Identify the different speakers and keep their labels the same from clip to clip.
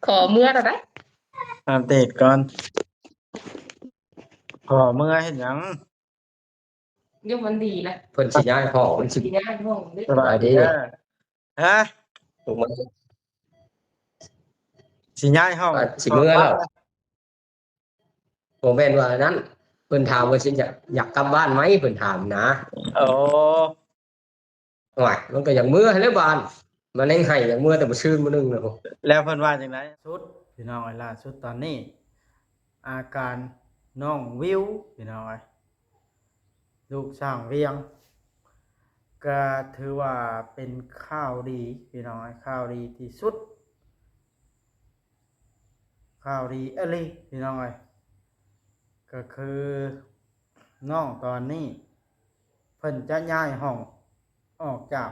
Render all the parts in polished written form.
Speaker 1: ขอเมื่อแล้วนะ
Speaker 2: อัปเดตก่อนขอเมื่อเห็นหยัง
Speaker 1: ยกมันดีละ
Speaker 3: เพิ่นสิย้ายพ่อมันสิ
Speaker 1: ดีงานห้องเด้
Speaker 2: สบายดีเด้อฮะ
Speaker 3: ถูกมัน
Speaker 2: สิย้ายห้อง
Speaker 3: สิเมื่อแล้วบ่แม่นว่านั้นเพิ่นถามว่าสิอยากกลับบ้านไหมเพิ่นถามนะ
Speaker 2: โอ้
Speaker 3: ว่ามันก็อยากเมื่อแล้วบ้านมันเองให้อยากเมื่อแต่บ่ชื่นมื้อนึงแล้ว
Speaker 2: แล้วเพิ่นว่าจังไดสุดพี่น้องไอ้ล่าสุดตอนนี้ อาการน้องวิวพี่น้องไอ้ลูกช่างเวียงก็ถือว่าเป็นข่าวดีพี่น้องไอ้ข่าวดีที่สุดข่าวดีอะไรพี่น้องไอ้ก็คือน้องตอนนี้เพิ่นจะย้ายห้องออกจาก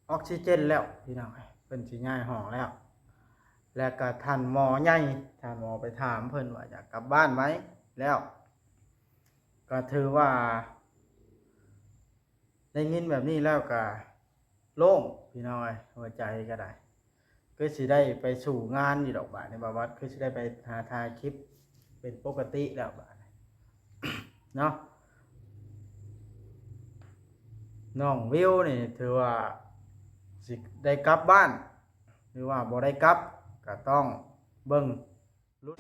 Speaker 2: ออกซิเจนแล้วพี่น้องเพิ่นสิย้ายห้องแล้วแล้วก็ท่านหมอใหญ่ท่านหมอไปถามเพิ่นว่าอยากกลับบ้านไหมแล้วก็ถือว่าได้ยินแบบนี้แล้วก็โล่งพี่น้องหัวใจก็ได้คือสิได้ไปสู่งานอยู่ดอกบาดในบาวัดคือสิได้ไปหาถ่ายคลิปเป็นปกติแล้วบาดเนาะน้องวิวนี่ถือว่าสิได้กลับบ้านหรือว่าบ่ได้กลับก็ต้องเบิ่งลุ้น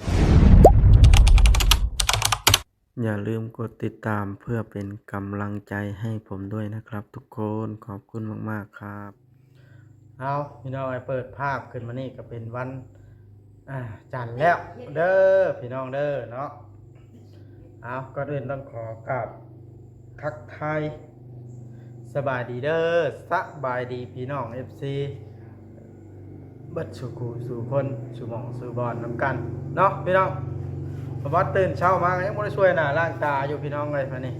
Speaker 2: อย่าลืมกดติดตามเพื่อเป็นกำลังใจให้ผมด้วยนะครับทุกคนขอบคุณมากๆครับเอาพี่น้องเปิดภาพขึ้นมานี่ก็เป็นวันจันทร์แล้วเด้อพี่น้องเด้อเนาะเอาก่อนอื่นต้องขอกราบทักทายสบายดีเด้อสบายดีพี่น้อง FC เบิดสู่กูสู่คนสู่หมองสู่บอลนำกันเนาะพี่น้องพอวัดตื่นเช้ามายังไม่ได้ช่วยน่ะล้างตาอยู่พี่น้องเลยมานี่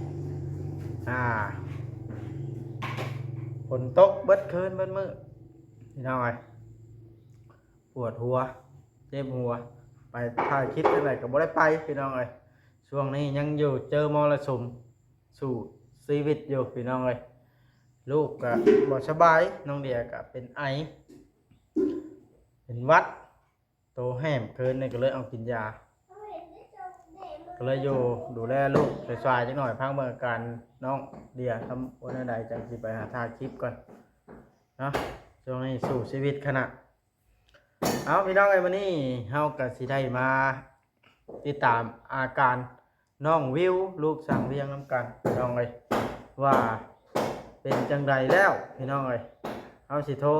Speaker 2: ฝนตกเบิดคืนเบิดมื้อพี่น้องเลยปวดหัวเจ็บหัวไปถ่ายคลิปอะไรก็บ่ได้ไปพี่น้องเลยช่วงนี้ยังอยู่เจอมรสุมสู่ชีวิตอยู่พี่น้องเลยลูกก็บ่สบายน้องเดียก็เป็นไอเป็นวัดโตแห้มเกินนี่ก็เลยเอากินยาก็เลยอยู่ดูแลลูกสายๆจังหน่อยพังเมื่อการน้องเดียทำวันใดจังสิไปหาถ่ายคลิปก่อนเนาะช่วงนี้สู่ชีวิตขณะเอาพี่น้องไอ้วันนี้เฮาก็สิได้มาติดตามอาการน้องวิวลูกสั่งเรียงน้ำกันพี่น้องเลยว่าเป็นจังไรแล้วพี่น้องเลยเอาสิโทร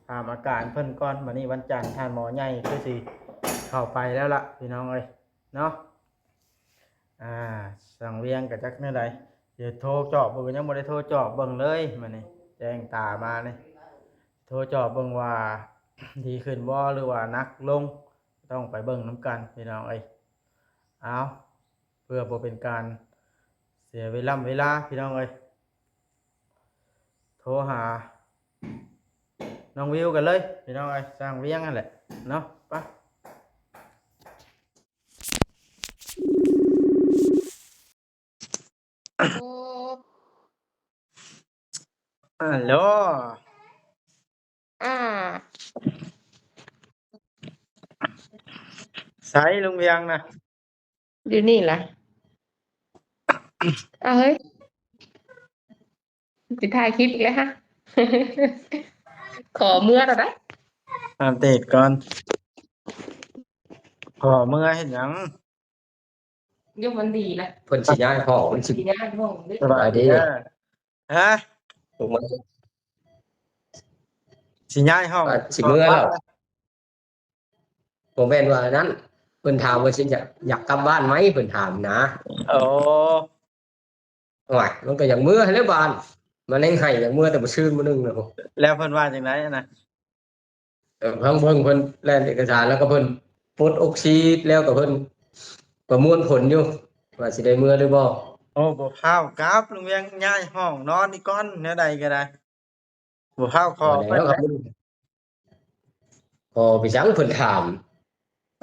Speaker 2: ถามอาการเพิ่นก่อนวันนี้วันจันทร์ท่านหมอใหญ่คือสิเข้าไปแล้วล่ะพี่น้องเลยเนาะสั่งเรียงกับจักแนวใดเดี๋ยวโทรเจาะเบิ่งยังบ่ได้โทรเจาะเบิ่งเลยมานี่แจ้งตามานี่โทรเจาะเบิ่งว่า ดีขึ้นบ่หรือว่านักลงต้องไปเบิ่งน้ำกันพี่น้องเอ้ยเอาเพื่อบ่เป็นการเสียเวลาพี่น้องเอ้ยโทรหาน้องวิวกันเลยพี่น้องเอ้ยสร้างเวียงนั่นแหละเนาะไปฮัลโหลใส่ลุงเวียงนะ
Speaker 1: อยู่นี่ล่ะเฮ้ยสิถ่ายคลิปอีกแล้วฮะ ขอเมื่อแล้วนะ
Speaker 2: อัปเดตก่อนขอเมื่อเห็นหยัง
Speaker 1: ยกมันดีละ
Speaker 3: เพิ่นสิย้ายพ่อมันสิ
Speaker 1: ดีงานห้องเด้
Speaker 2: สบายดีเด้อฮะ
Speaker 3: ถูกมัน
Speaker 2: สิย้ายห้อง
Speaker 3: สิเมื่อแล้วบ่แม่นว่านั้นเพิ่นถามว่าสิอยากกลับบ้านไหมเพิ่นถามนะ
Speaker 2: โอ้
Speaker 3: ว่ามันก็อยากเมื่อแล้วบ้านมันเองให้อยากเมื่อแต่บ่ชื่นมื้อนึงแล้ว
Speaker 2: แล้วเพิ่นว่าจังไดนะ
Speaker 3: เพิ่งเพิ่นแล่นเอกสารแล้วก็เพิ่นปลดออกซิแล้วก็เพิ่นประมวลผลอยู่ว่าสิได้เมื่อหรือบ่
Speaker 2: โอ้บ่พาวกลับลุงเวียงย้ายห้องนอนอีกก่อนแนวใดก็ได้บ่พาวขอเพิ่น
Speaker 3: แล้วครับพอไปจังเพิ่นถาม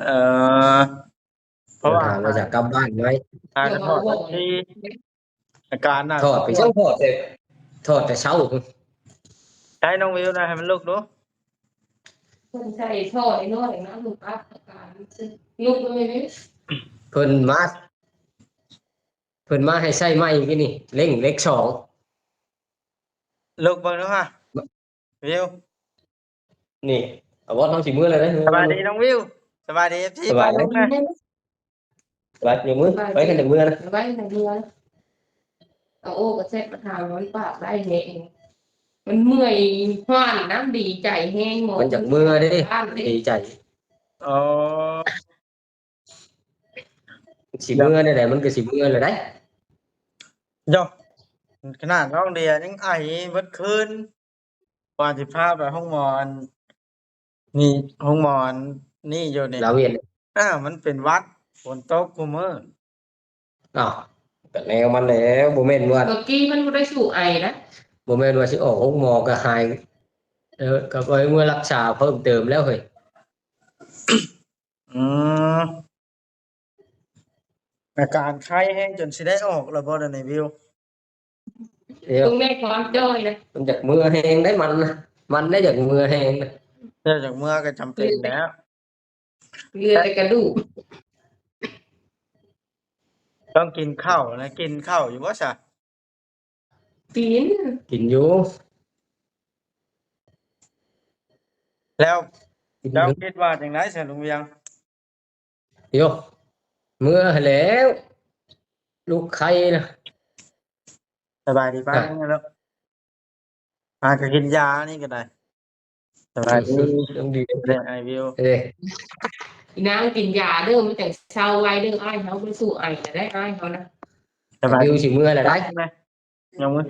Speaker 2: เอ่อเพราะว่า
Speaker 3: ถามว่าจะกลับบ้านไหม
Speaker 2: อาจจะถอดบัญชีอาการน่ะ
Speaker 3: ถอดไปจังถอดแต่เช้า
Speaker 2: ใช้น้องวิวนะให้มันลุกดู
Speaker 1: คนใส่ท่อไอ้น้อยนะลูกอัพอาการลูกเลยนี่
Speaker 3: เพิ่นมาเพิ่นมาให้ใช้ไม้กี่นี่เร่งเลขสอง
Speaker 2: ลูกเบิ่งเนาะฮะวิว
Speaker 3: นี่เอาว่าท้องสิมือเลยนะ
Speaker 2: สบายดีน้องวิวสบายดี FC
Speaker 3: สบาย
Speaker 2: ลูกนะ
Speaker 3: สบายอยู่มือไปกันถึงมือนะ
Speaker 1: ไว้ในเรือเอาโอ้ก็เซ็ตประทานร้อนปากได้เองมันเมื่อยห้านน้ำดีใจแห้งหมด
Speaker 3: มันจากมือเด้
Speaker 1: บ้านเด้
Speaker 3: ดีใจ
Speaker 2: อ๋อ
Speaker 3: สิมือได้แหละมันก็สิมือเลยได้
Speaker 2: โยขนาดน้องเดียยังไอเบิดคืนกว่าสิพาไปห้องหมอนี่ห้องหมอนี่อยู่นี่
Speaker 3: เราเวียน
Speaker 2: มันเป็นวัดฝนตกคุมื้อ
Speaker 3: อ้าวก็แนวมันแล้วบ่แม่นว่า
Speaker 1: เมื่อกี้มันบ่ได้สู่ไอนะ
Speaker 3: บ่แม่นว่าสิออกห้องหมอก็หายก็ไปเมื่อรักษาเพิ่มเติมแล้วเฮ้ย
Speaker 2: อืมอาการไข้แห้งจนสิได้ออกแล้วบ่เดี๋ยวนี้วิว
Speaker 3: เดี๋ยว
Speaker 1: ตรงแม่ความจ้อยนะ
Speaker 3: มันจากมือแห้งได้มันนะมันได้จากมือแห้งนะ
Speaker 2: เนื่องจากเมื่อก็จำเป็นแล้ว
Speaker 1: เรือแต่กระดูก
Speaker 2: ต้องกินข้าวนะกินข้าวอยู่บ่ซะ
Speaker 1: ปีน
Speaker 3: กินอยู่
Speaker 2: แล้ว
Speaker 3: กินอ
Speaker 2: แล้ว
Speaker 3: ยู่
Speaker 2: คิดว่าจังได๋ซะลุงเวียง
Speaker 3: โยมือแล้ว ลูกไข่นะ
Speaker 2: สบายดีป่ะแล้วก็กินยานี่ก็ได้สบายดี
Speaker 3: ต้องดี
Speaker 2: เด้อไอวิว
Speaker 3: เอ้ย
Speaker 1: อีนางกินยาเด้อมันแต่เช้าไว้เด้ออ้ายเขาไปสู่ไอแต่ได้อ้ายเขานะ
Speaker 2: สบาย
Speaker 3: ดิว
Speaker 2: ดี
Speaker 3: สิมืออะไรได้
Speaker 2: ไหมยังมื้อ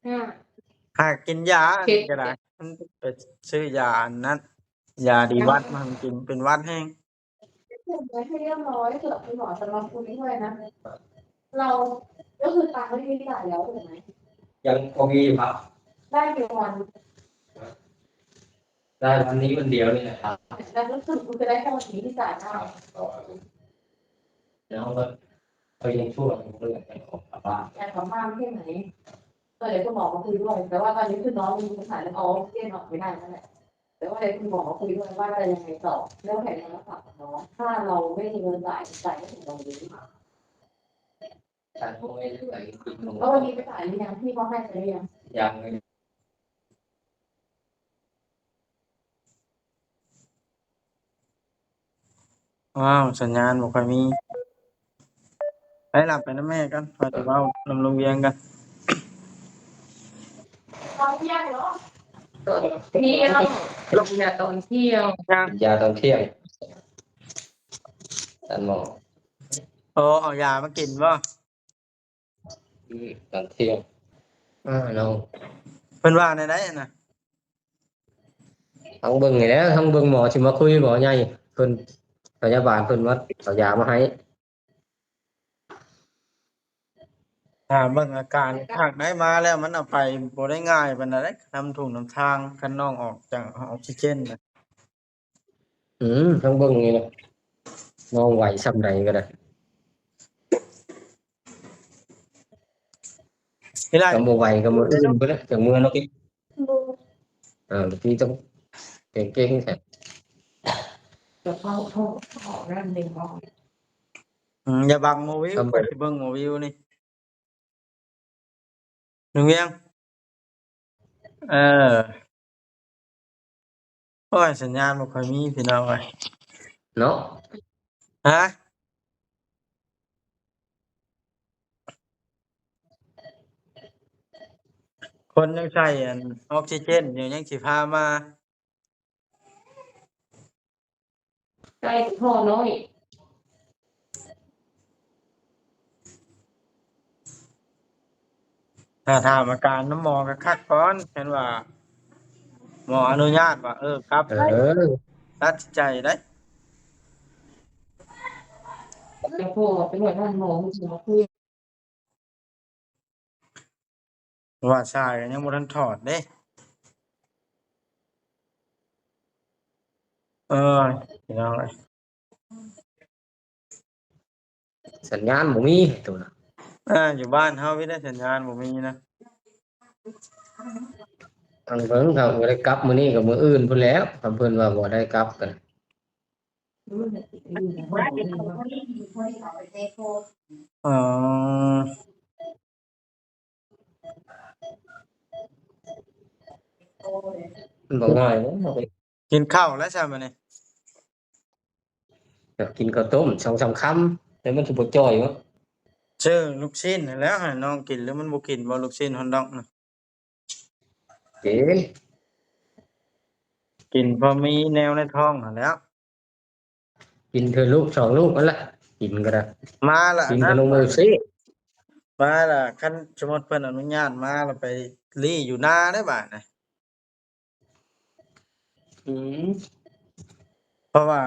Speaker 1: ห้า
Speaker 2: หากกินยาอันนี้ก็ได้มันไปซื้อยาอันนั้นยาดีวัดมาให้กินเป็นหวัดแห้ง
Speaker 4: ให้เรียบร้อยเถอะคุณหมอจะมาคุยด้วยนะ เราก็คือตังค์ไม่ได้จ่ายแล้วถูกไหม
Speaker 3: ยังพอมีอยู่ครับ
Speaker 4: ได้กี่วัน
Speaker 3: ได้วันนี้วันเดียวนี่นะครับ
Speaker 4: แล้วรู้สึกคุณจะได้แค่วันนี้ที่จ่ายได้
Speaker 3: แล้วก็ยังช่วยเรื่องการออกกลับบ้าน
Speaker 4: แต่ของบ้านที่ไหนก็เดี๋ยวคุณหมอมาคุยด้วยแต่ว่าตอนนี้คือน้องมีปัญหาเรื่องออกซิเจนออกไม่ได้นั่นแหละแต่ว่าเดี๋ยวคุณหมอมาคุยด้วยว่าจะยังไงต่อเรื่องแผนการรักษาของน้องถ้าเราไม่มีเงินจ่ายไม่ถึงตรงนี้
Speaker 3: การพวกนี้ไปกินนม
Speaker 4: แล้ววันนี้ไปจ่ายหรือยังพี่เขาให้ไปหรือยัง
Speaker 3: ยัง
Speaker 2: ว้าวสัญญาณบ่ค่อยมีไปหลับไปนะแม่กันพอจะเว้านำโรงเรียนกัน
Speaker 4: เราเที่ยงเหรอ
Speaker 1: ตอนเที่ยวลงยาตอนเที่ยว
Speaker 2: ยัง
Speaker 3: ยาตอนเที่ยงท่านหมอ
Speaker 2: เอายามากินบ่
Speaker 3: ตอนเที่ยงน้อง
Speaker 2: เพิ่นว่าในใดน่ะ
Speaker 3: ทั้งเบิ่งนี่แหล้วทั้งเบิ่งหมอสิมาคุยหมอใหญ่เพิ่นพยาบาลเพิ่นว่าเอายามาให้
Speaker 2: ถ้าเบิ่งอาการหากได้มาแล้วมันเอาไปบ่ได้ง่ายปานใดนำถุงนำทางคันน้องออกจากออกซิเจนน่ะ
Speaker 3: ทั้งเบิ่งนี่นะน้องไหวซำใดก็ได้
Speaker 2: เวลา
Speaker 3: ก็บ่ไหวก็บ่อื่นไปแล้วจากมือเนาะพี่พี่ต้องเก่งๆแท้
Speaker 1: จะเข้าท้องนั่นเองบอก
Speaker 2: อย่าบังโมวิว
Speaker 3: ครับ
Speaker 2: ไปสิเบิ่งโมวิวนี่หนึ่งเวียงเออโอ้ยสัญญาณบ่ค่อยมีพี่น้องเอ้ย
Speaker 3: เนาะ
Speaker 2: ฮะคนยังใช้อันออกซิเจนอยู่ยังสิพามา
Speaker 1: ใกล้พ่อน้อย
Speaker 2: ถ้าถามอาการน้ำหมอก็คักก่อนเห็นว่า หมออนุญาตว่าครับ ตัดสินใจได้
Speaker 1: จะพ่อเป็นหัวท่านหมอคุณหมอคุย
Speaker 2: ว่าชายก็ยังบ่ทันถอดเด้เออพี่น้องเอ้ย
Speaker 3: สัญญาณบ่มีตัวน่ะ
Speaker 2: อยู่บ้านเฮามีได้สัญญาณบ่มีนะ
Speaker 3: ทางเบิ่งถ้าบ่ได้กลับมื้อนี้ก็มื้ออื่นพุ่นแหล้วถ้าเพิ่นว่าบ่ได้กลับกัน
Speaker 2: อ๋อ
Speaker 3: มันบ่ง่ายเนาะเอาไป
Speaker 2: กินข้าวแล้วใช่ไหมเนี่ย
Speaker 3: แบบกินข้าวต้ม2-3คำแต่มันสิบ่จ่อยวะ
Speaker 2: เจอลูกชิ้นนั่นแหล้วให้น้องกินหรือมันบ่กินบ่ลูกชิ้นฮอนดอกนะ
Speaker 3: เกิน
Speaker 2: กินพอมีแนวในท้องนั่นแหล้ว
Speaker 3: กินเทื่อลูก2ลูกนั่นแหละกินก็ได้
Speaker 2: มาละ
Speaker 3: กินข
Speaker 2: นะ
Speaker 3: นมเอลซี
Speaker 2: มาละคันสมมุติเพิ่นอนุญาตมาแล้วไปลี่อยู่นาได้บาดนะ
Speaker 3: อืม
Speaker 2: เพราะว่า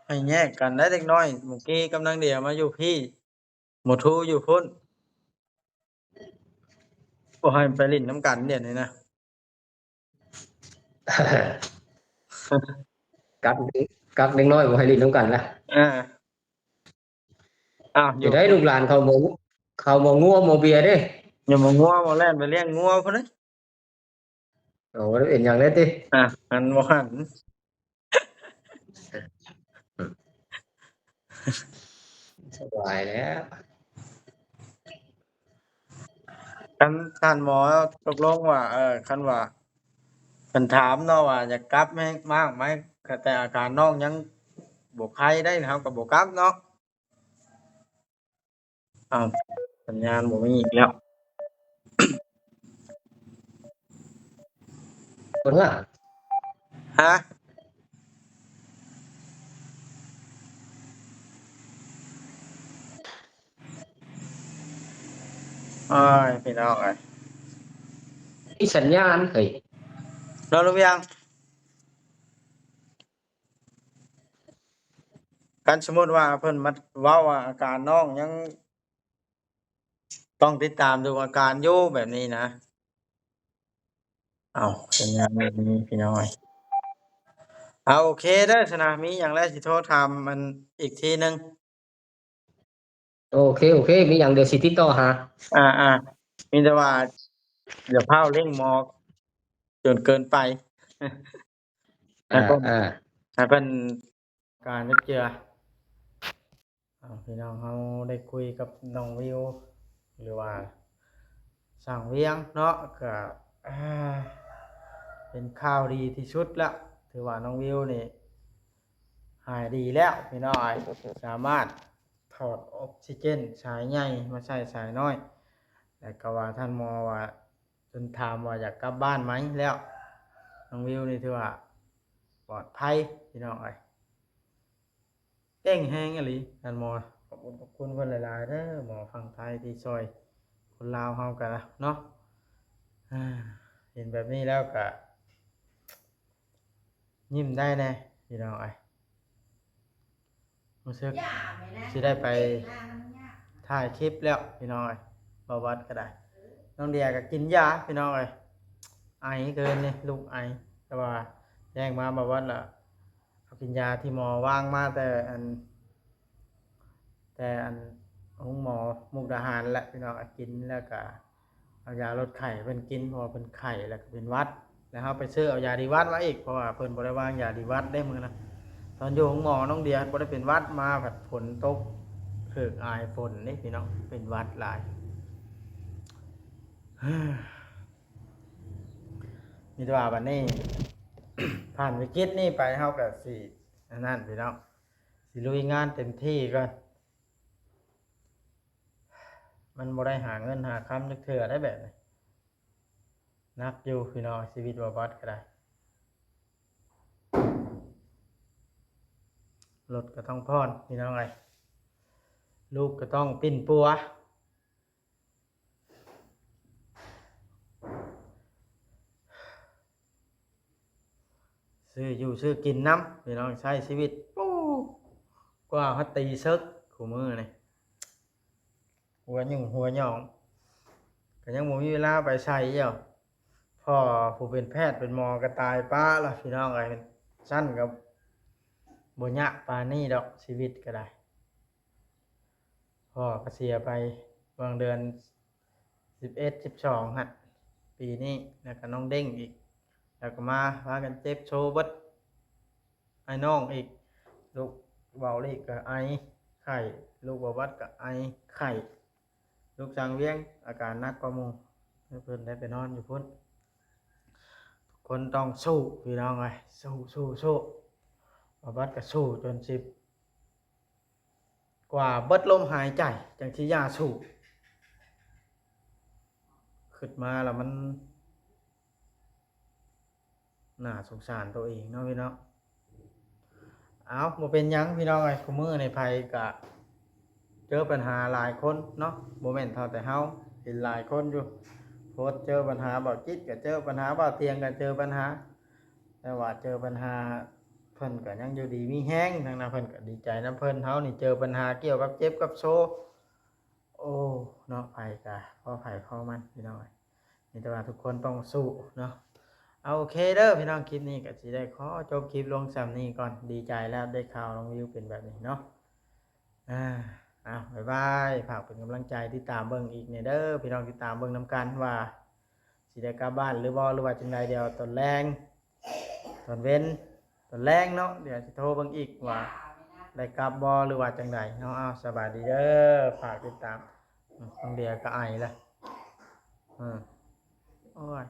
Speaker 2: ให้แยกกันได้เล็กน้อยเมื่อกี้กำลังเดียวมาอยู่พี่หมดทูอยู่พุ่นบ่ให้ไปลิ้นน้ำกันเดี๋ยวนี้นะ
Speaker 3: กักกักเล็กน้อยบ่ให้ลิ้นนำกันล่ะ
Speaker 2: อาอ้าวอ
Speaker 3: สิ
Speaker 2: ยู่
Speaker 3: ได้ลูกหลานเขาบ่งัวบ่เบียร์เด้
Speaker 2: อย่ามางัวมาแล่นไปเลี้ยงงัวพุ่นเด้อ
Speaker 3: โอ้บ่ได้เป็นหยังเลยติ
Speaker 2: หันบ่หัน
Speaker 3: สบายแล้ว
Speaker 2: คันท่านหมอตกลงว่าคันว่าเพิ่นถามเนาะว่าอยากกลับแม่มากไหมก็แต่อาการน้องยังบ่ไข้ได้นะครับก็บ่กลับเนาะอ้าวสัญญาณบ่มีอีกแล้ว
Speaker 3: เพิ่นว่า
Speaker 2: ฮะโอ้ยพี่น้องเอ้ย
Speaker 3: มีสัญญาณเฮ้ย
Speaker 2: นอนหรือยังคันสมมุติว่าเพิ่นมาเว้าว่าอาการน้องยังต้องติดตามดูอาการอยู่แบบนี้นะอ้าวสัญญาณบ่มีพี่น้องเอ้ยโอเคเด้อซันน่ะมีหยังแล้วสิโทรถามมันอีกทีหนึ่ง
Speaker 3: โอเคมีหยังเดี๋ยวสิติดต่อหา
Speaker 2: อ่ามีแต่ว่าอย่าพร้าวเร่งหมอกจนเกินไปให้
Speaker 3: อา
Speaker 2: เพิ่น
Speaker 3: อ่า
Speaker 2: ให้เพิ่นการจักเจือพี่น้องเราได้คุยกับน้องวิวหรือว่าสร้างเวียงเนาะก็อ่าเป็นข่าวดีที่สุดแล้วถือว่าน้องวิวนี่หายดีแล้วพี่น้องอ้ายสามารถถอดออกซิเจนสายใหญ่มาใส่สายน้อยแล้วก็ว่าท่านหมอว่าจนถามว่าอยากกลับบ้านไหมแล้วน้องวิวนี่ถือว่าปลอดภัยพี่น้องอ้ายเก่งแฮงอีหลีท่านหมอขอบคุณเพิ่นหลายๆเด้อหมอฝั่งไทยที่ช่วยคนลาวเฮากันเนาะอ่าเห็นแบบนี้แล้วก็ยิ้มได้แน่พี่น้องอ้ายรู้สึกสิได้ไปถ่ายคลิปแล้วพี่น้องเอ้ยบ่วัดก็ได้น้องเดียก็กินยาพี่น้องเอ้ยไอเกินนี่ลูกไอแต่ว่าแจ้งมาบ่วัดล่ะเอากินยาที่หมอวางมาแต่อันของหมอมุกดาหารแหละพี่น้องกินแล้วก็เอายาลดไข้เพิ่นกินเพราะว่าเพิ่นไข้แล้วก็เป็นหวัดแล้วเฮาไปซื้อเอายาดีวัดมาอีกเพราะว่าเพิ่นบ่ได้วางยาดีวัดได้มื้อนะ ตอนอยู่ของหมอน้องเดียบ่ได้เป็นหวัดมาแบบฝนตกถึกอายฝนนี่พี่น้องเป็นหวัดหลาย มีแต่ว่าบัดนี้ ผ่านวิกฤตนี่ไปเฮาก็สิอันนั้นพี่น้องสิลุยงานเต็มที่ก่อนมันบ่ได้หาเงินหาคำจักเทื่อได้แบบนี้นักอยู่พี่น้องชีวิตบ่บัดก็ได้รถก็ต้องพรพี่น้องเอ้ยลูกก็ต้องปิ้นปัวซื้ออยู่ซื้อกินน้ำพี่น้องใช้ชีวิตปู้กว่าฮัตตีซึกขู่มือนี่หัวหยุ่งหัวหยองก็ยังบ่มีเวลาไปใช้เจ้าพ่อผู้เป็นแพทย์เป็นหมอก็ตายป้าละพี่น้องเอ้ยสั้นกับบ่ยะปานนี้ดอกชีวิตก็ได้พ่อก็เสียไปบางเดือน11 12ฮะปีนี้แล้วก็น้องเด้งอีก แล้วก็มาพากันเจ็บโชว์เบิดไอ้น้องอีกลูกเบาลีกก็ไอไข้ลูกบ่วัดก็ไอไข้ลูกสังเวียงอาการหนักกว่าหมู่เพิ่นได้ไปนอนอยู่พุ่นทุกคนต้องสู้พี่น้องเอ้ยสู้บ่วัดก็สู้จนสิบกว่าเบิดลมหายใจจังสิย่าสู้ขึ้นมาแล้วมันน่าสงสารตัวเองเนาะพี่น้องเอาบ่เป็นหยังพี่น้องเอ้ยคุมื้อในภัยก็เจอปัญหาหลายคนเนาะบ่แม่นเท่าแต่เฮาเห็นหลายคนอยู่โพสต์เจอปัญหาบ่จิตก็เจอปัญหาบ่เตียงก็เจอปัญหาแต่ว่าเจอปัญหาเพิ่นก็ยังอยู่ดีมีแฮงทางนั้นเพิ่นก็ดีใจนำเพิ่นเฮานี่เจอปัญหาเกี่ยวกับเจ็บกับโซโอ้เนาะภัยก็พอภัยพอมันพี่น้องเอ้ยมีแต่ว่าทุกคนต้องสู้เนาะเอาโอเคเด้อพี่น้องคลิปนี้ก็สิได้ขอจบคลิปลงซ้ำนี้ก่อนดีใจแล้วได้ข่าวน้องวิวเป็นแบบนี้เนาะบ๊ายบายฝากเป็นกำลังใจที่ตามเบิ่งอีกเนี่ยเด้อพี่น้องที่ตามเบิ่งนำกันว่าสิได้กลับบ้านหรือบ่หรือว่าจังใดเดี๋ยวตอนแรงตอนเว้นตอนแรงเนาะเดี๋ยวสิโทรเบิ่งอีกว่าได้กลับบ่หรือว่าจังใดเนาะสบายดีเด้อฝากติดตามน้องเดียก็ไอแล้วโอ้ย